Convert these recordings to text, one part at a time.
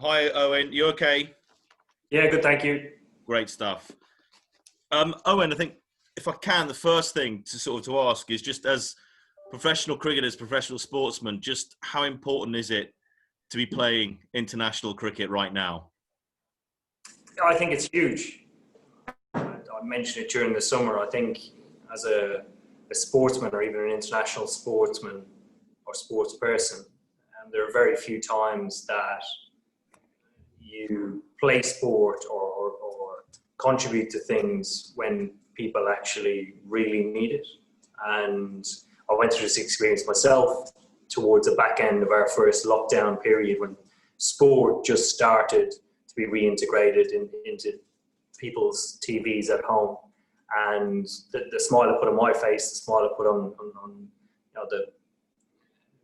Hi, Owen. You okay? Yeah, good, thank you. Great stuff. Owen, I think if I can, the first thing to ask is just as professional cricketers, professional sportsmen, just how important is it to be playing international cricket right now? I think it's huge. I mentioned it during the summer. I think as a sportsman or even an international sportsman or sports person, there are very few times that you play sport or contribute to things when people actually really need it. And I went through this experience myself towards the back end of our first lockdown period when sport just started to be reintegrated into people's TVs at home. And the smile I put on my face, the smile I put on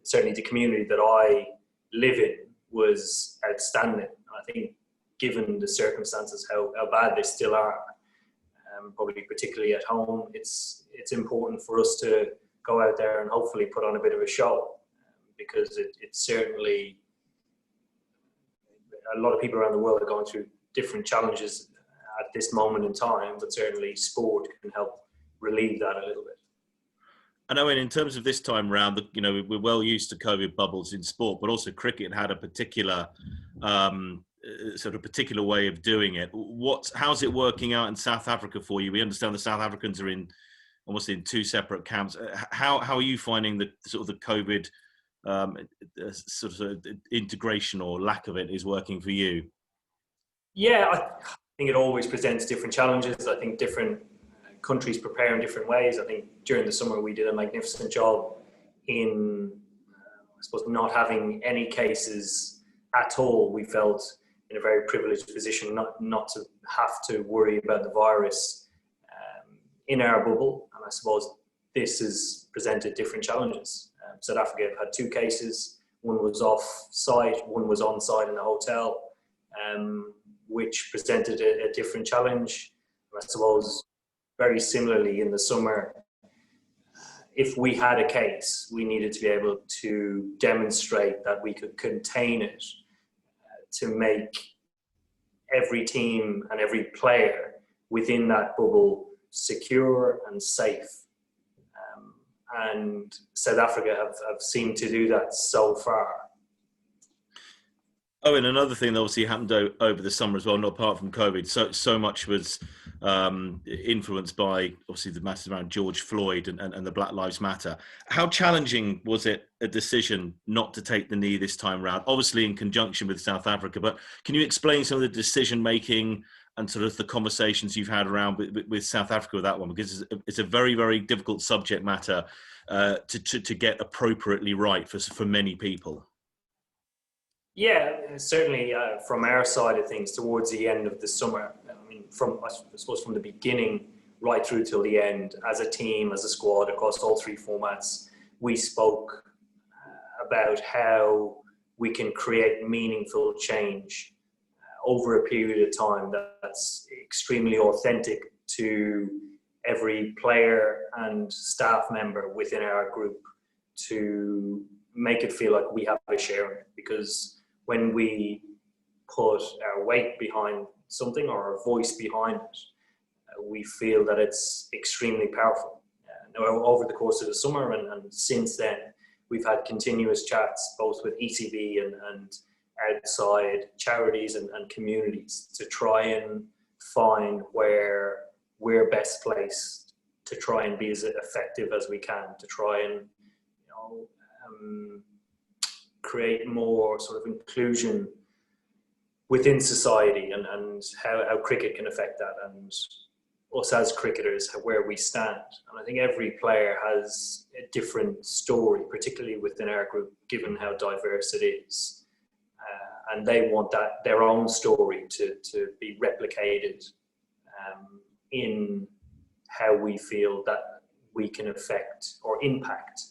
certainly the community that I live in was outstanding. I think given the circumstances, how bad they still are, probably particularly at home, it's important for us to go out there and hopefully put on a bit of a show, because it's certainly, a lot of people around the world are going through different challenges at this moment in time, but certainly sport can help relieve that a little bit. I know in terms of this time round, we're well used to COVID bubbles in sport, but also cricket had a particular particular way of doing it. How's it working out in South Africa for you? We understand the South Africans are almost in two separate camps. How are you finding the COVID integration or lack of it is working for you? Yeah, I think it always presents different challenges. I think different countries prepare in different ways. I think during the summer we did a magnificent job in, not having any cases at all. We felt in a very privileged position not to have to worry about the virus in our bubble. And I suppose this has presented different challenges. South Africa had two cases. One was off site, one was on site in the hotel, which presented a different challenge. And I suppose very similarly in the summer, if we had a case, we needed to be able to demonstrate that we could contain it to make every team and every player within that bubble secure and safe. And South Africa have seemed to do that so far. Oh, and another thing that obviously happened over the summer as well, not apart from COVID, so much was influenced by obviously the matters around George Floyd and the Black Lives Matter. How challenging was it a decision not to take the knee this time round? Obviously in conjunction with South Africa, but can you explain some of the decision making and sort of the conversations you've had around with South Africa with that one? Because it's a very, very difficult subject matter to get appropriately right for many people. Yeah, certainly from our side of things, towards the end of the summer, I suppose from the beginning right through till the end, as a team, as a squad, across all three formats, we spoke about how we can create meaningful change over a period of time that's extremely authentic to every player and staff member within our group, to make it feel like we have a share in it. Because when we put our weight behind something or our voice behind it, we feel that it's extremely powerful. Over the course of the summer and since then, we've had continuous chats both with ECB and outside charities and communities to try and find where we're best placed to try and be as effective as we can, to try and create more sort of inclusion within society and how cricket can affect that, and us as cricketers, where we stand. And I think every player has a different story, particularly within our group, given how diverse it is. And they want their own story to be replicated in how we feel that we can affect or impact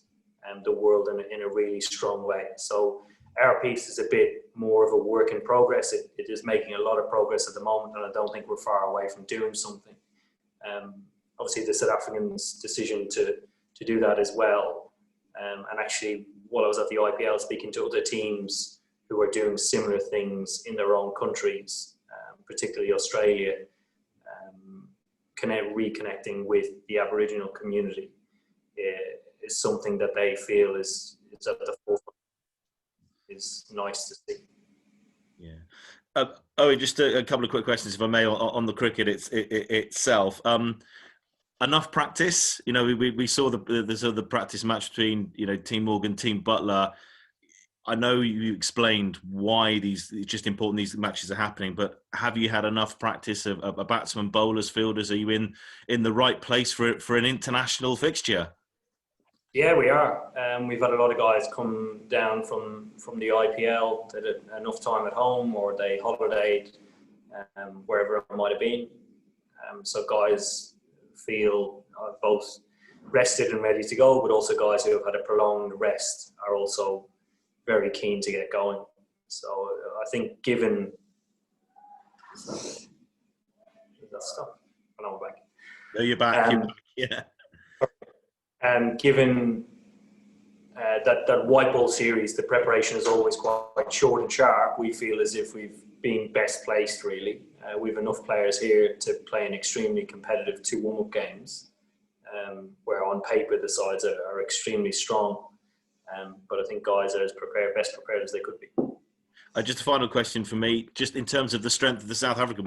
the world in a really strong way. So our piece is a bit more of a work in progress. It is making a lot of progress at the moment, and I don't think we're far away from doing something. Obviously, the South Africans' decision to do that as well. And actually, while I was at the IPL speaking to other teams who are doing similar things in their own countries, particularly Australia, reconnecting with the Aboriginal community is something that they feel is at the forefront. Is nice to see. Yeah. Just a couple of quick questions, if I may, on the cricket itself. Enough practice? You know, we saw the practice match between, you know, Team Morgan, Team Butler. I know you explained why it's just important these matches are happening, but have you had enough practice of batsmen, bowlers, fielders? Are you in the right place for an international fixture? Yeah, we are. We've had a lot of guys come down from the IPL that had enough time at home, or they holidayed wherever it might have been. So guys feel both rested and ready to go, but also guys who have had a prolonged rest are also very keen to get going. So I think given that stuff, I know we're back. No, you're back. Yeah. Given that white ball series, the preparation is always quite short and sharp. We feel as if we've been best placed, really. We've enough players here to play an extremely competitive 2 warm-up games, where on paper the sides are extremely strong. But I think guys are best prepared as they could be. Just a final question for me, just in terms of the strength of the South African.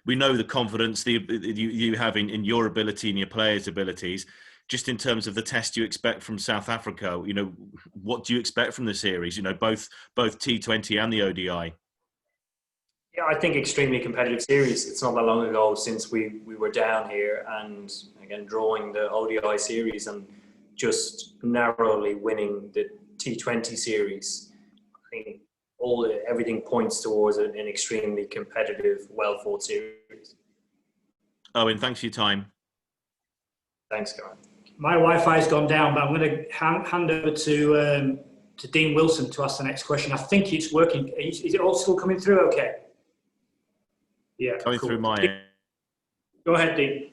We know the confidence you have in your ability and your players' abilities. Just in terms of the test you expect from South Africa, you know, what do you expect from the series? You know, both T20 and the ODI. Yeah, I think extremely competitive series. It's not that long ago since we were down here and again drawing the ODI series and just narrowly winning the T20 series. I think everything points towards an extremely competitive, well-fought series. Owen, thanks for your time. Thanks, Karen. My Wi-Fi's gone down, but I'm going to hand over to Dean Wilson to ask the next question. I think it's working. Is it all still coming through okay? Yeah, coming through my end. Go ahead, Dean.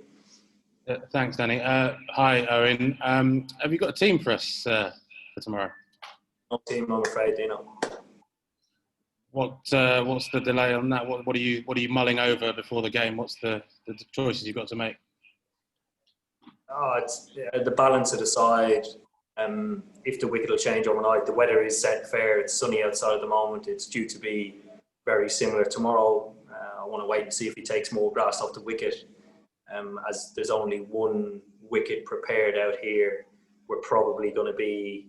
Thanks, Danny. Hi, Owen. Have you got a team for us for tomorrow? No team, I'm afraid, Dino. What's the delay on that? What are you mulling over before the game? What's the choices you've got to make? It's the balance of the side. If the wicket will change overnight, the weather is set fair. It's sunny outside at the moment. It's due to be very similar tomorrow. I want to wait and see if he takes more grass off the wicket. As there's only 1 wicket prepared out here, we're probably going to be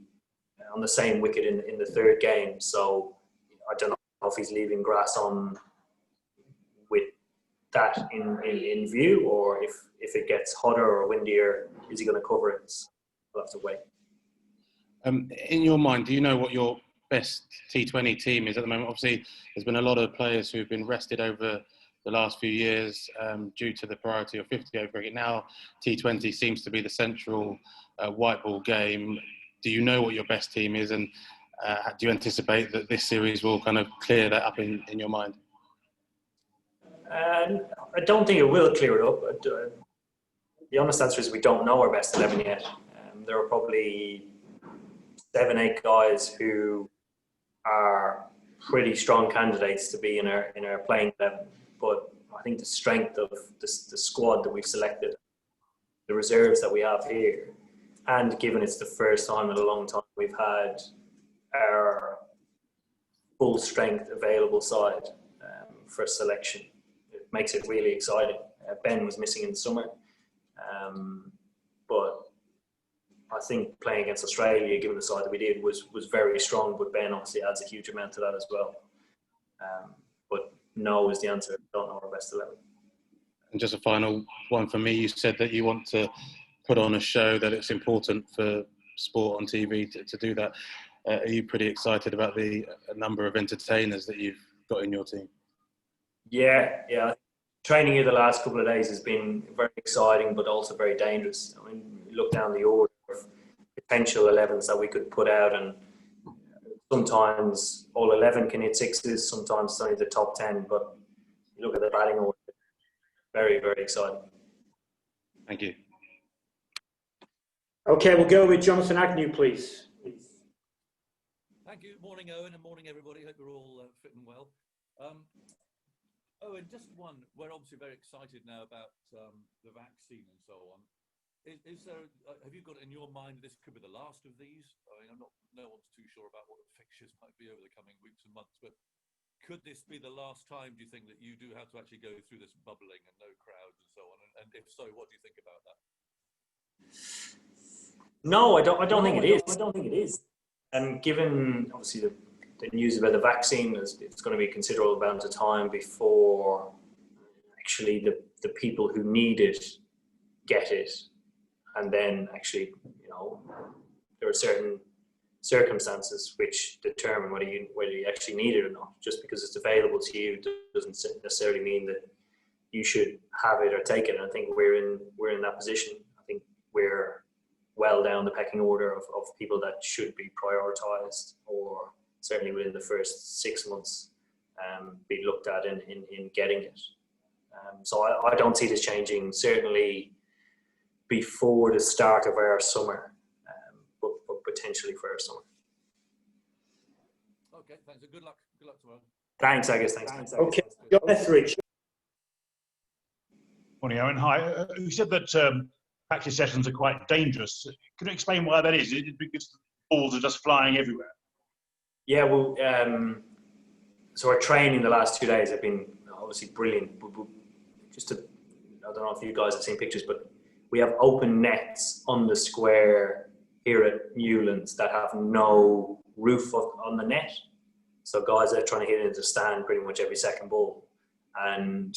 on the same wicket in the 3rd game. So I don't know if he's leaving grass on with that in view, or if it gets hotter or windier, is he going to cover it? We'll have to wait. In your mind, do you know what your best T20 team is at the moment? Obviously, there's been a lot of players who've been rested over the last few years due to the priority of 50-over cricket. Now, T20 seems to be the central white ball game. Do you know what your best team is, and do you anticipate that this series will kind of clear that up in your mind? I don't think it will clear it up. The honest answer is we don't know our best 11 yet. There are probably 7-8 guys who are pretty strong candidates to be in our playing 11. But I think the strength of the squad that we've selected, the reserves that we have here, and given it's the first time in a long time we've had our full strength available side for selection, it makes it really exciting. Ben was missing in the summer, but I think playing against Australia, given the side that we did, was very strong. But Ben obviously adds a huge amount to that as well. But no is the answer. I don't know our best 11. And just a final one for me. You said that you want to put on a show, that it's important for sport on TV to do that. Are you pretty excited about the number of entertainers that you've got in your team? Yeah. Training here the last couple of days has been very exciting, but also very dangerous. I mean, you look down the order of potential 11s that we could put out, and sometimes all 11 can hit sixes, sometimes it's only the top 10, but you look at the batting order, very, very exciting. Thank you. Okay, we'll go with Jonathan Agnew, please. Thank you. Morning, Eoin, and morning, everybody. Hope you're all fit and well. Eoin, just one. We're obviously very excited now about the vaccine and so on. Is there? Have you got in your mind this could be the last of these? I mean, no one's too sure about what the fixtures might be over the coming weeks and months, but could this be the last time, do you think, that you do have to actually go through this bubbling and no crowds and so on? And if so, what do you think about that? No, I don't think it is. I don't think it is. And given obviously the news about the vaccine, it's going to be a considerable amount of time before actually the people who need it get it, and then actually, there are certain circumstances which determine whether you actually need it or not. Just because it's available to you doesn't necessarily mean that you should have it or take it. And I think we're in that position. I think we're well down the pecking order of people that should be prioritised, or certainly within the first 6 months be looked at in getting it. So I don't see this changing, certainly before the start of our summer, but potentially for our summer. Okay, thanks. Good luck. Good luck tomorrow. Thanks, Agus. Thanks. Okay, John Etheridge. Morning, Eoin. Hi. You said that practice sessions are quite dangerous. Can you explain why that is? Is it because balls are just flying everywhere? Yeah, well, so our training the last 2 days have been obviously brilliant. I don't know if you guys have seen pictures, but we have open nets on the square here at Newlands that have no roof on the net. So guys are trying to hit it into stand pretty much every second ball. And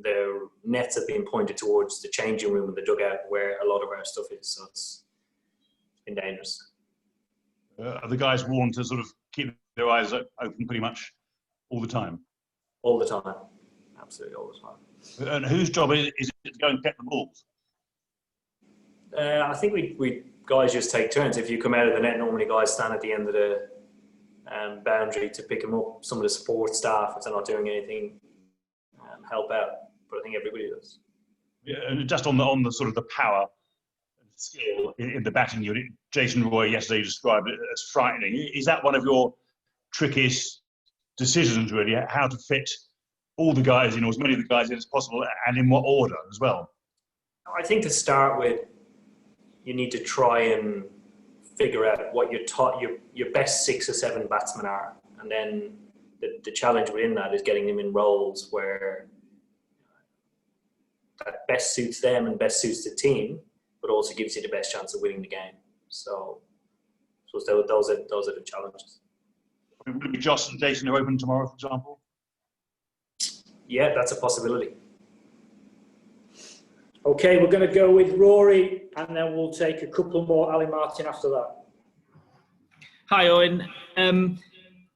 the nets have been pointed towards the changing room and the dugout where a lot of our stuff is. So it's been dangerous. Are the guys warned to sort of keep their eyes open pretty much all the time? All the time. Absolutely all the time. And whose job is it to go and get the balls? I think we guys just take turns. If you come out of the net, normally guys stand at the end of the boundary to pick them up. Some of the support staff, if they're not doing anything, help out. But I think everybody does. Yeah, and just on the sort of the power and skill in the batting unit, Jason Roy yesterday described it as frightening. Is that one of your trickiest decisions, really, how to fit all the guys in, or as many of the guys in as possible, and in what order as well? I think to start with, you need to try and figure out what your best 6 or 7 batsmen are, and then the challenge within that is getting them in roles where that best suits them and best suits the team, but also gives you the best chance of winning the game. So those are the challenges. Will it be Joss and Jason who open tomorrow, for example? Yeah, that's a possibility. Okay, we're going to go with Rory, and then we'll take a couple more. Ali Martin after that. Hi, Eoin.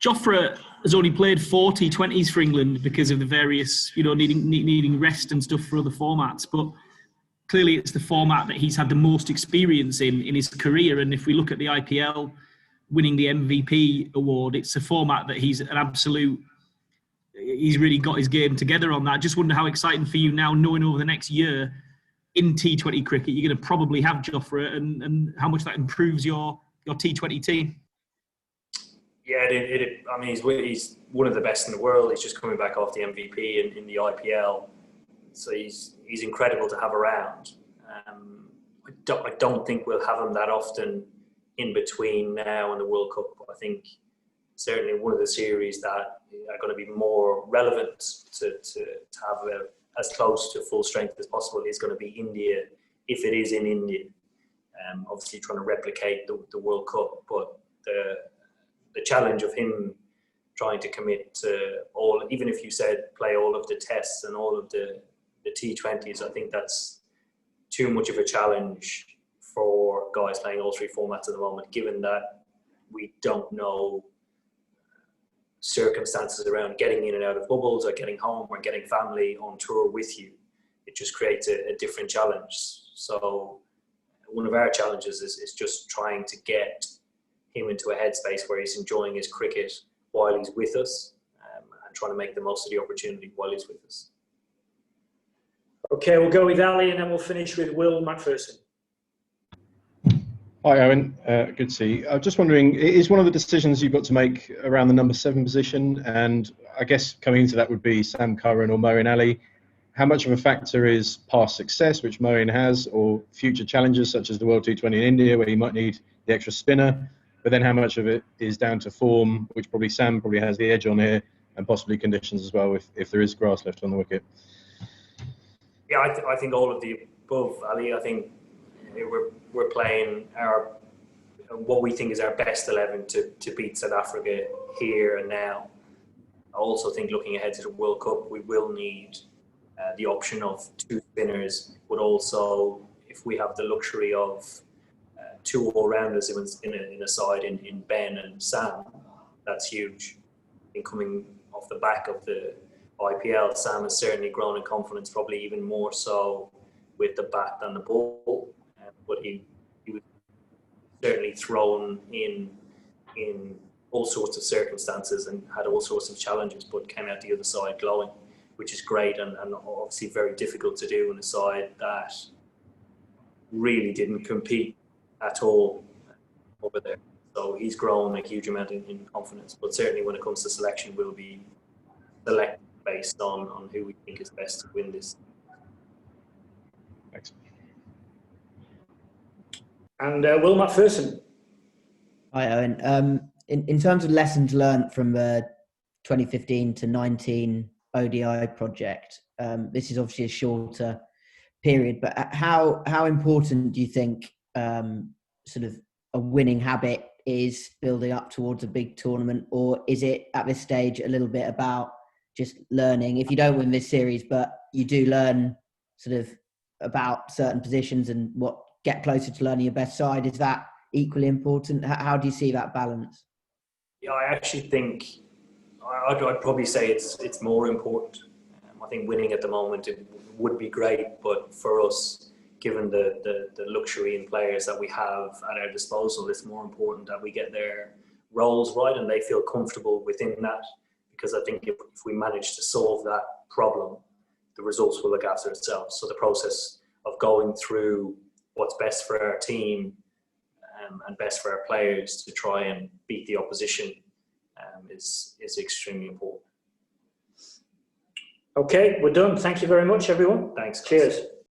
Jofra has only played 4 T20s for England because of the various, needing rest and stuff for other formats. But clearly, it's the format that he's had the most experience in his career. And if we look at the IPL winning the MVP award, it's a format that he's really got his game together on that. Just wonder how exciting for you now, knowing over the next year in T20 cricket, you're going to probably have Jofra, and how much that improves your T20 team. Yeah, I mean, he's one of the best in the world. He's just coming back off the MVP in the IPL, so he's incredible to have around. I don't think we'll have him that often in between now and the World Cup. I think certainly one of the series that are going to be more relevant to have as close to full strength as possible is going to be India, if it is in India. Obviously trying to replicate the World Cup, but the challenge of him trying to commit to all, even if you said play all of the tests and all of the T20s, I think that's too much of a challenge for guys playing all 3 formats at the moment, given that we don't know circumstances around getting in and out of bubbles or getting home or getting family on tour with you. It just creates a different challenge. So one of our challenges is just trying to get him into a headspace where he's enjoying his cricket while he's with us, and trying to make the most of the opportunity while he's with us. Okay, we'll go with Ali, and then we'll finish with Will McPherson. Hi, Owen. Good to see you. I'm just wondering, is one of the decisions you've got to make around the number 7 position? And I guess coming into that would be Sam Curran or Moeen Ali. How much of a factor is past success, which Moeen has, or future challenges such as the World T20 in India, where you might need the extra spinner? But then how much of it is down to form, which probably Sam has the edge on here, and possibly conditions as well, if there is grass left on the wicket? Yeah, I think all of the above, Ali. I think we're playing what we think is our best 11 to beat South Africa here and now. I also think looking ahead to the World Cup, we will need the option of 2 spinners, but also if we have the luxury of 2 all-rounders in a side in Ben and Sam, that's huge. I think coming off the back of the IPL, Sam has certainly grown in confidence, probably even more so with the bat than the ball. But he was certainly thrown in all sorts of circumstances and had all sorts of challenges, but came out the other side glowing, which is great and obviously very difficult to do in a side that really didn't compete at all over there. So he's grown a huge amount in confidence, but certainly when it comes to selection, we'll be selected based on who we think is best to win this. Thanks. And Will Macpherson. Hi, Owen. In terms of lessons learned from the 2015 to 19 ODI project, this is obviously a shorter period, but how important do you think sort of a winning habit is building up towards a big tournament, or is it at this stage a little bit about just learning? If you don't win this series, but you do learn sort of about certain positions and get closer to learning your best side, is that equally important? How do you see that balance? Yeah, I actually think I'd probably say it's more important. I think winning at the moment, it would be great, but for us, given the luxury in players that we have at our disposal, it's more important that we get their roles right and they feel comfortable within that. Because I think if we manage to solve that problem, the results will look after itself. So the process of going through what's best for our team and best for our players to try and beat the opposition is extremely important. Okay, we're done. Thank you very much, everyone. Thanks. Cheers.